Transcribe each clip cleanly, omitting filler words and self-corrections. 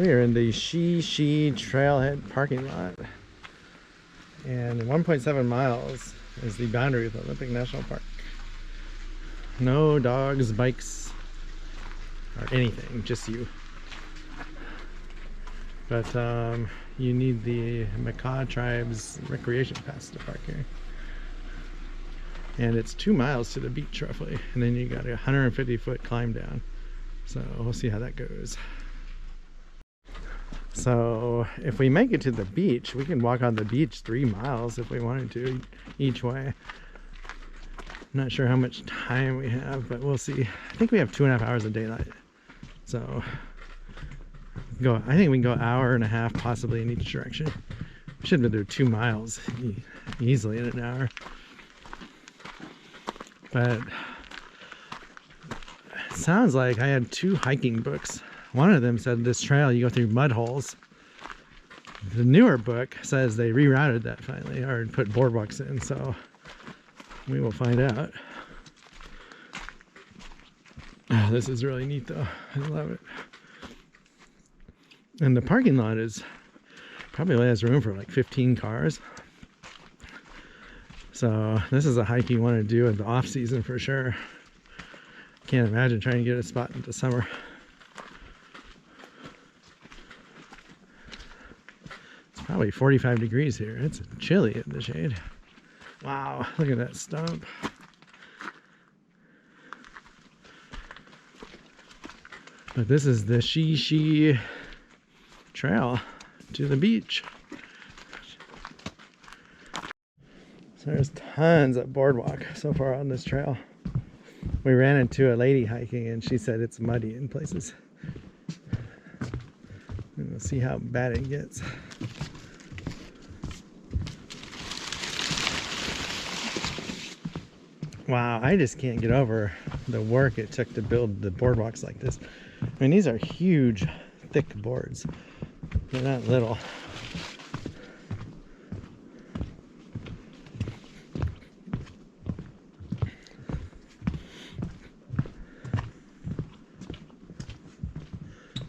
So we are in the Shishi Trailhead parking lot, and 1.7 miles is the boundary of the Olympic National Park. No dogs, bikes, or anything, just you. But you need the Macaw Tribe's recreation pass to park here. And it's 2 miles to the beach roughly, and then you got a 150-foot climb down. So we'll see how that goes. So if we make it to the beach, we can walk on the beach 3 miles if we wanted to each way. I'm not sure how much time we have, but we'll see. I think we have 2.5 hours of daylight. So I think we can go an hour and a half possibly in each direction. We should have been there 2 miles easily in an hour. But it sounds like I had 2 hiking books. One of them said this trail you go through mud holes. The newer book says they rerouted that finally, or put boardwalks in, so we will find out. Oh, this is really neat though. I love it. And the parking lot is probably only has room for like 15 cars. So this is a hike you want to do in the off season for sure. Can't imagine trying to get a spot in the summer. It's probably 45 degrees here. It's chilly in the shade. Wow, look at that stump. But this is the Shishi Trail to the beach. So there's tons of boardwalk so far on this trail. We ran into a lady hiking and she said it's muddy in places. And we'll see how bad it gets. Wow, I just can't get over the work it took to build the boardwalks like this. I mean, these are huge, thick boards. They're not little.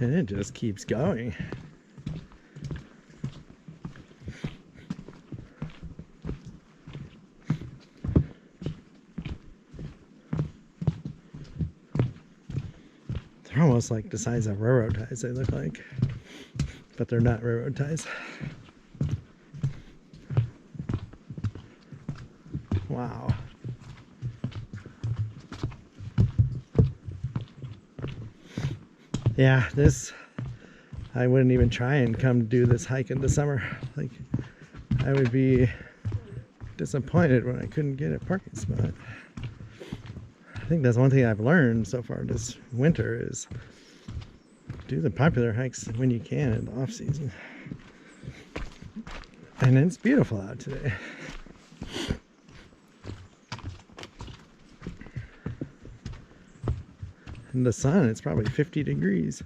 And it just keeps going. They're almost like the size of railroad ties, they look like. But they're not railroad ties. Wow. Yeah, I wouldn't even try and come do this hike in the summer. Like, I would be disappointed when I couldn't get a parking spot. I think that's one thing I've learned so far this winter is do the popular hikes when you can in the off season. And it's beautiful out today. In the sun, it's probably 50 degrees.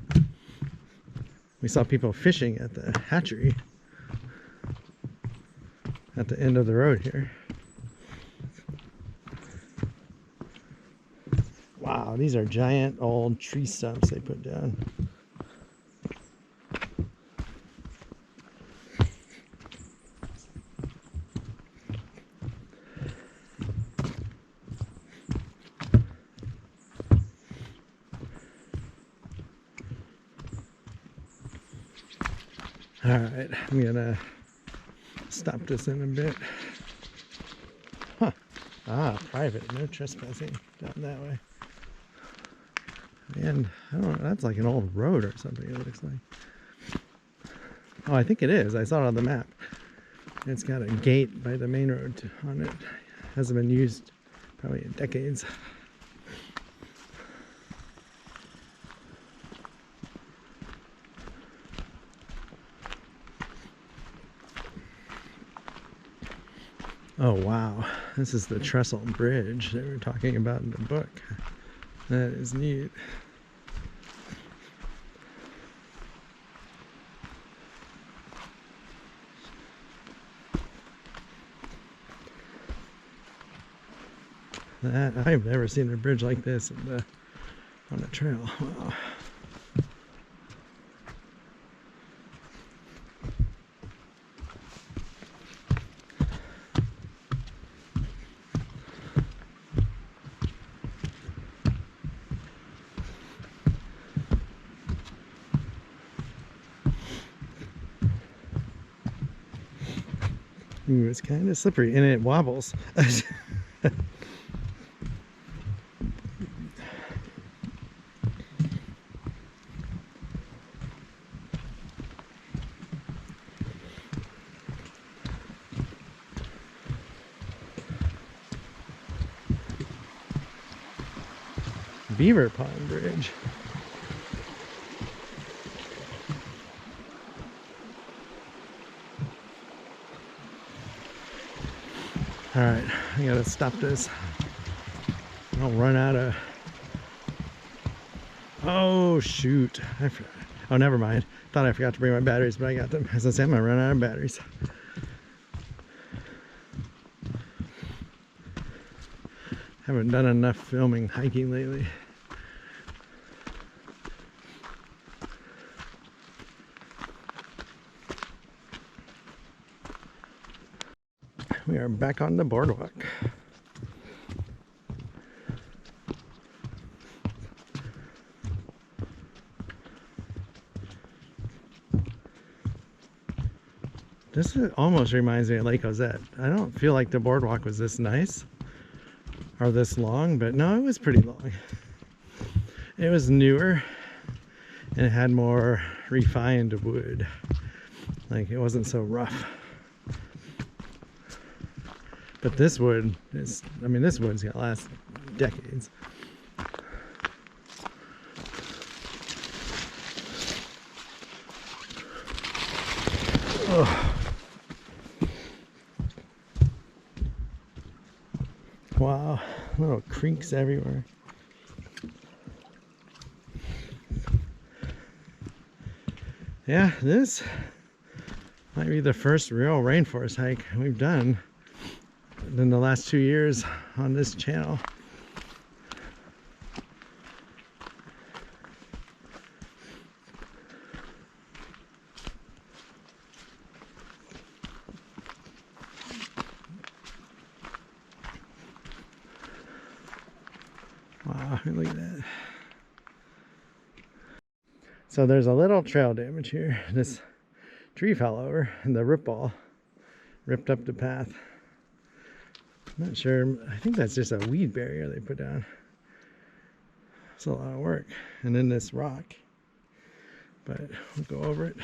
We saw people fishing at the hatchery at the end of the road here. Wow, these are giant old tree stumps they put down. All right, I'm gonna stop this in a bit. Huh. Ah, private, no trespassing down that way. And I don't know, that's like an old road or something, it looks like. Oh, I think it is. I saw it on the map. It's got a gate by the main road on it. Hasn't been used probably in decades. Oh wow, this is the trestle bridge they were talking about in the book. That is neat. I've never seen a bridge like this on a trail. Wow. Ooh, it's kind of slippery and it wobbles. Beaver Pond Bridge. All right, I gotta stop this. I'll run out of. Oh shoot! Oh, never mind. Thought I forgot to bring my batteries, but I got them. As I said, I'm gonna run out of batteries. Haven't done enough filming hiking lately. We are back on the boardwalk. This almost reminds me of Lake Ozette. I don't feel like the boardwalk was this nice or this long, but no, it was pretty long. It was newer and it had more refined wood. Like it wasn't so rough. But this wood is, I mean, this wood's gonna last decades. Oh. Wow, little creeks everywhere. Yeah, this might be the first real rainforest hike we've done in the last 2 years on this channel. Wow, look at that. So there's a little trail damage here. This tree fell over and the rip ball ripped up the path. I'm not sure. I think that's just a weed barrier they put down. It's a lot of work. And then this rock. But we'll go over it.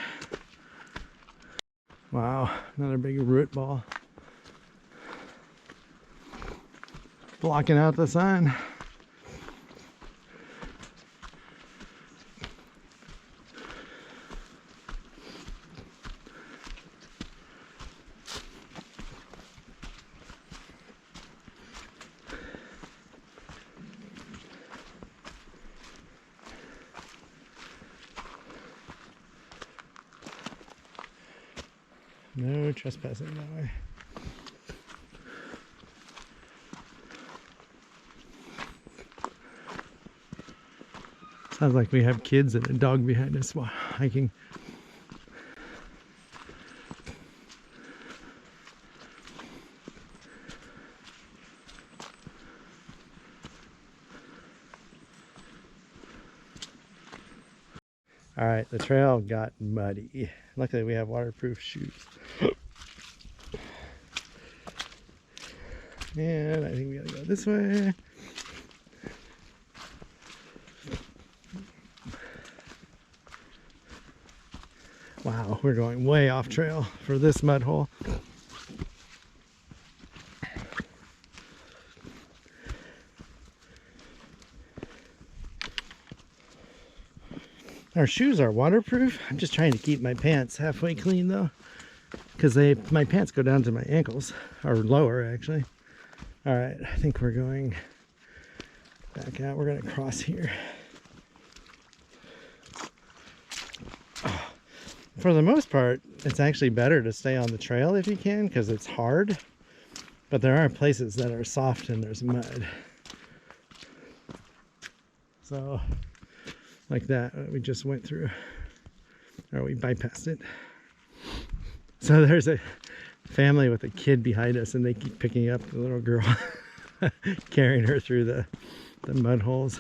Wow, another big root ball. Blocking out the sun. No trespassing that way. Sounds like we have kids and a dog behind us while hiking. All right, the trail got muddy. Luckily we have waterproof shoes. And I think we gotta go this way. Wow, we're going way off trail for this mud hole. Our shoes are waterproof. I'm just trying to keep my pants halfway clean though, because my pants go down to my ankles, or lower actually. All right, I think we're going back out. We're gonna cross here. For the most part, it's actually better to stay on the trail if you can, because it's hard. But there are places that are soft and there's mud. So, like that, we just went through, or we bypassed it. So there's a family with a kid behind us, and they keep picking up the little girl, carrying her through the mud holes.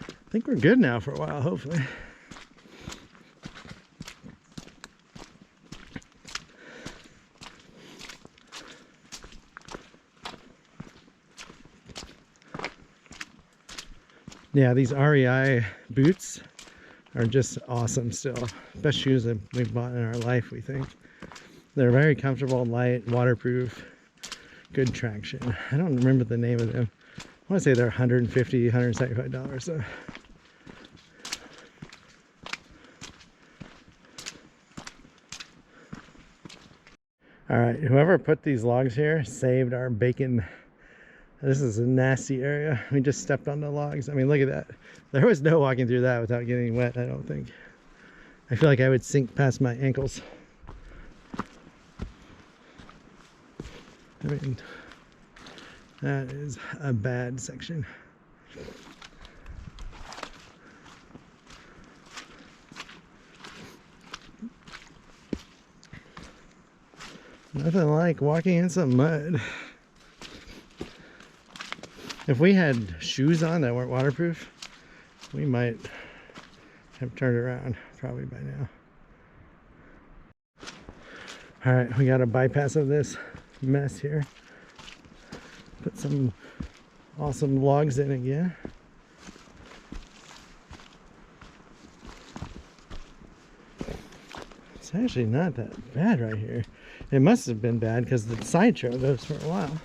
I think we're good now for a while, hopefully. Yeah, these REI boots are just awesome still. Best shoes that we've bought in our life, we think. They're very comfortable, light, waterproof, good traction. I don't remember the name of them. I want to say they're $150, $175. So. All right, whoever put these logs here saved our bacon. This is a nasty area. We just stepped on the logs. I mean, look at that. There was no walking through that without getting wet, I don't think. I feel like I would sink past my ankles. I mean, that is a bad section. Nothing like walking in some mud. If we had shoes on that weren't waterproof, we might have turned around probably by now. All right, we got a bypass of this mess here. Put some awesome logs in again. It's actually not that bad right here. It must have been bad because the side trail goes for a while.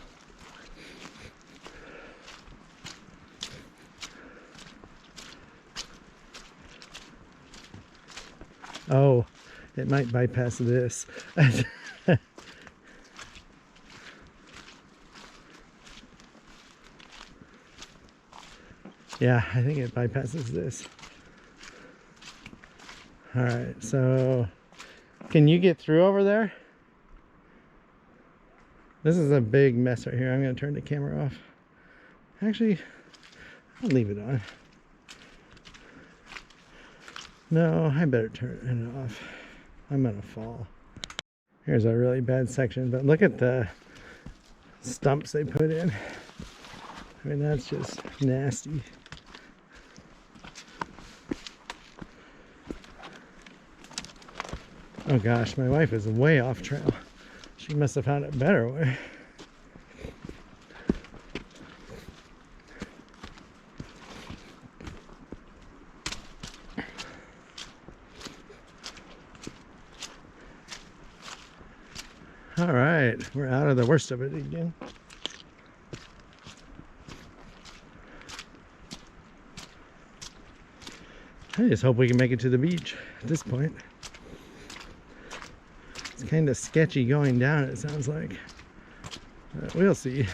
Oh, it might bypass this. Yeah, I think it bypasses this. All right, so can you get through over there? This is a big mess right here. I'm going to turn the camera off. Actually, I'll leave it on. No, I better turn it off. I'm gonna fall. Here's a really bad section, but look at the stumps they put in. I mean, that's just nasty. Oh gosh, my wife is way off trail. She must have found a better way. All right, we're out of the worst of it again. I just hope we can make it to the beach at this point. It's kind of sketchy going down, it sounds like. We'll see.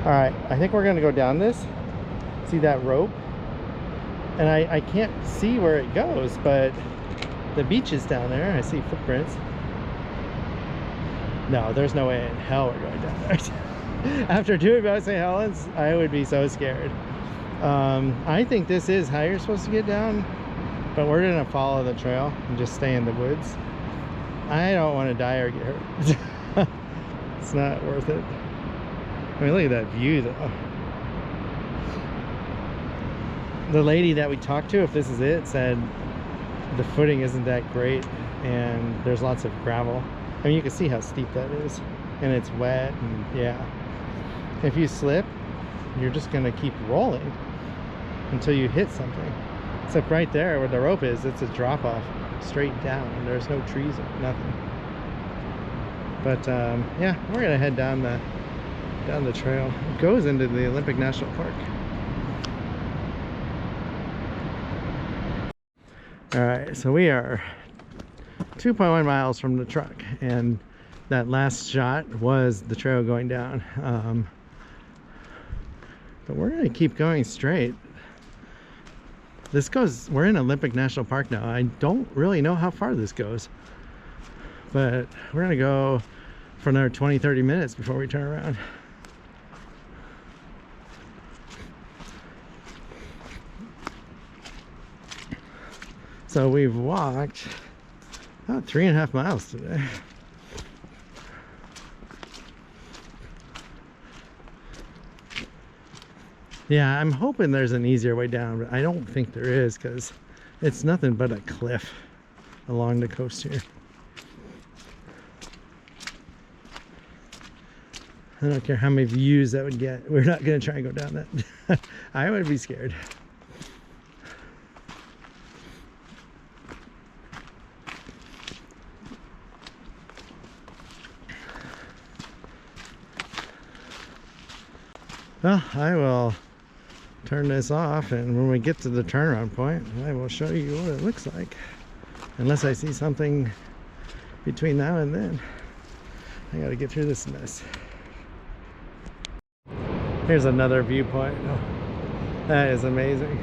All right, I think we're gonna go down this. See that rope? And I can't see where it goes, but the beach is down there. I see footprints. No, there's no way in hell we're going down there. After doing Mount St. Helens, I would be so scared. I think this is how you're supposed to get down, but we're gonna follow the trail and just stay in the woods. I don't want to die or get hurt. It's not worth it. I mean, look at that view though. The lady that we talked to, if this is it, said the footing isn't that great and there's lots of gravel. I mean, you can see how steep that is, and it's wet, and yeah. If you slip, you're just gonna keep rolling until you hit something. Except right there where the rope is, it's a drop off straight down, and there's no trees or nothing. But yeah, we're gonna head down the trail. It goes into the Olympic National Park. All right, so we are 2.1 miles from the truck, and that last shot was the trail going down. But we're gonna keep going straight. This goes, we're in Olympic National Park now. I don't really know how far this goes, but we're gonna go for another 20-30 minutes before we turn around. So we've walked about 3.5 miles today. Yeah, I'm hoping there's an easier way down, but I don't think there is, because it's nothing but a cliff along the coast here. I don't care how many views that would get. We're not gonna try and go down that. I would be scared. Well, I will turn this off, and when we get to the turnaround point, I will show you what it looks like. Unless I see something between now and then. I gotta get through this mess. Here's another viewpoint. Oh, that is amazing.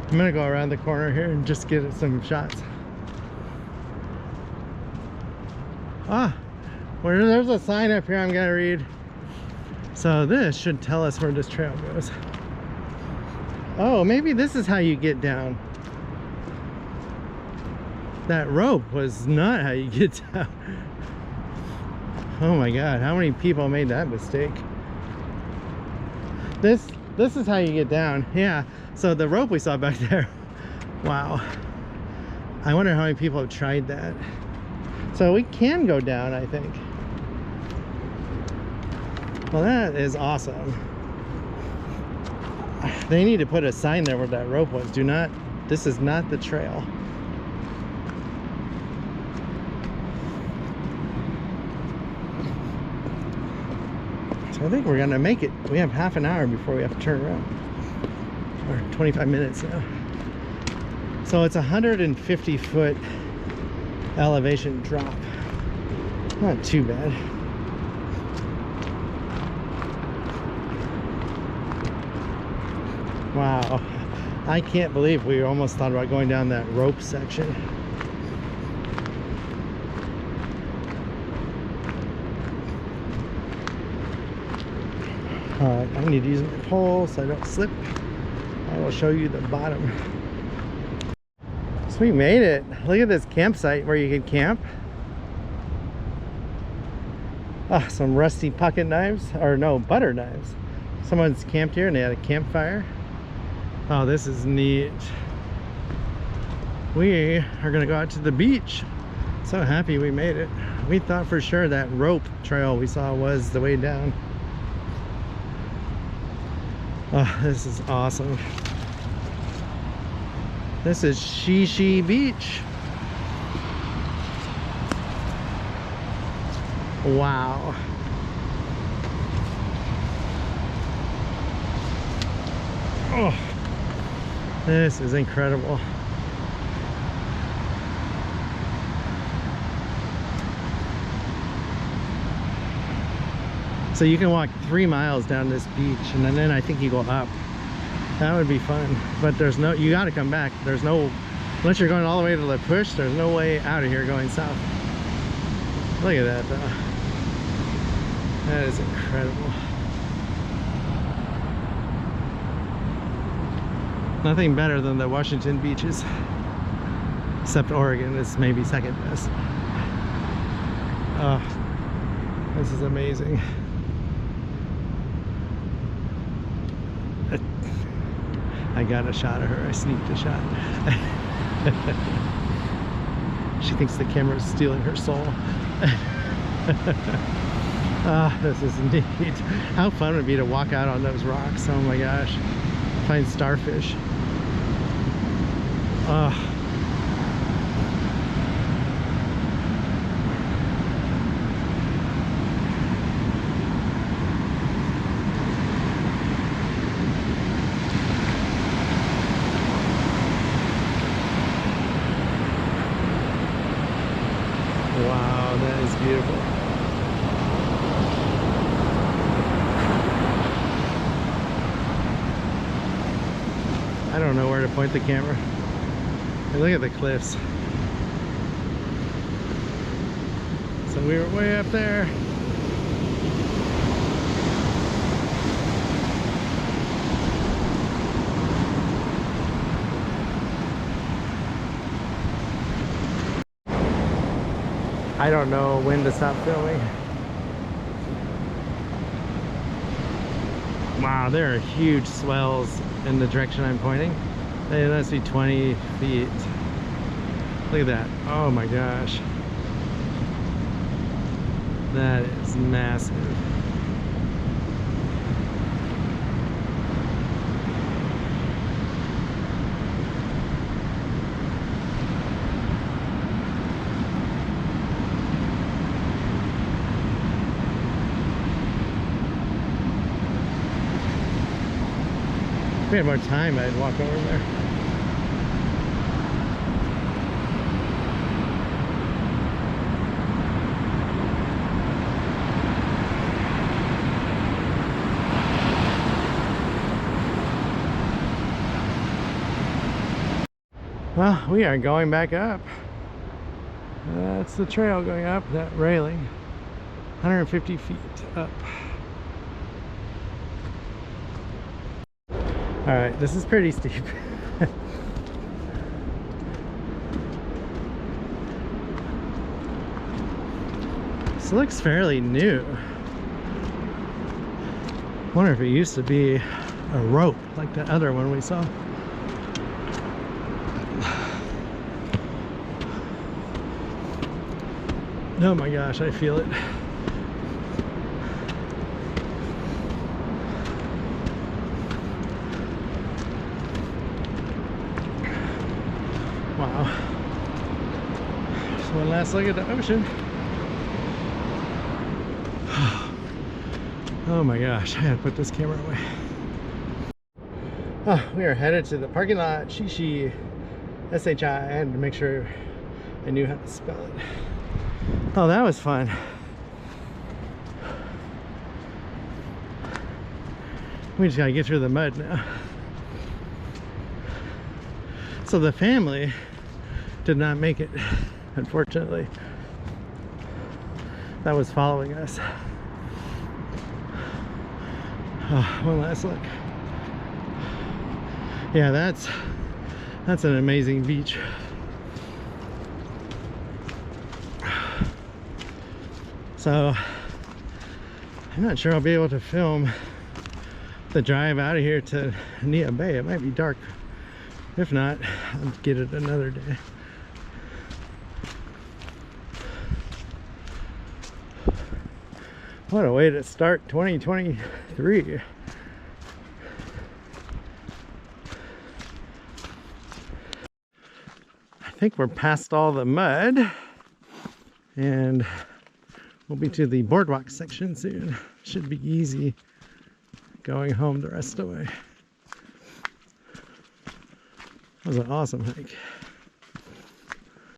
I'm gonna go around the corner here and just get some shots. Ah, there's a sign up here I'm gonna read. So this should tell us where this trail goes. Oh, maybe this is how you get down. That rope was not how you get down. Oh my God, how many people made that mistake? This is how you get down. Yeah, so the rope we saw back there. Wow. I wonder how many people have tried that. So we can go down, I think. Well, that is awesome. They need to put a sign there where that rope was. This is not the trail. So I think we're gonna make it. We have half an hour before we have to turn around. Or 25 minutes now. So it's 150-foot elevation drop. Not too bad. Wow. I can't believe we almost thought about going down that rope section. Alright, I need to use my pole so I don't slip. I will show you the bottom. So we made it. Look at this campsite where you can camp. Ah, some rusty pocket knives, or no, butter knives. Someone's camped here and they had a campfire. Oh, this is neat. We are gonna go out to the beach. So happy we made it. We thought for sure that rope trail we saw was the way down. Oh, this is awesome. This is Shishi Beach. Wow. Oh, this is incredible. So you can walk 3 miles down this beach, and then I think you go up. That would be fun, but there's no, you got to come back. There's no, unless you're going all the way to the push, there's no way out of here going south. Look at that though. That is incredible. Nothing better than the Washington beaches, except Oregon is maybe second best. Oh, this is amazing. I got a shot of her. I sneaked a shot. She thinks the camera is stealing her soul. Ah, this is neat. How fun would it be to walk out on those rocks? Oh my gosh. Find starfish. Oh. Wow, that is beautiful. I don't know where to point the camera. Hey, look at the cliffs. So we were way up there. I don't know when to stop filming. Wow, there are huge swells in the direction I'm pointing. They must be 20 feet. Look at that. Oh my gosh. That is massive. If we had more time, I'd walk over there. Well, we are going back up. That's the trail going up, that railing. 150 feet up. Alright, this is pretty steep. This looks fairly new. I wonder if it used to be a rope like the other one we saw. Oh my gosh, I feel it. Wow. Just one last look at the ocean. Oh my gosh, I had to put this camera away. Oh, we are headed to the parking lot, Shishi, S-H-I. I had to make sure I knew how to spell it. Oh, that was fun. We just gotta get through the mud now. So the family did not make it, unfortunately. That was following us. Oh, one last look. Yeah, that's an amazing beach. So I'm not sure I'll be able to film the drive out of here to Nia Bay. It might be dark. If not, I'll get it another day. What a way to start 2023. I think we're past all the mud and we'll be to the boardwalk section soon. Should be easy going home the rest of the way. That was an awesome hike.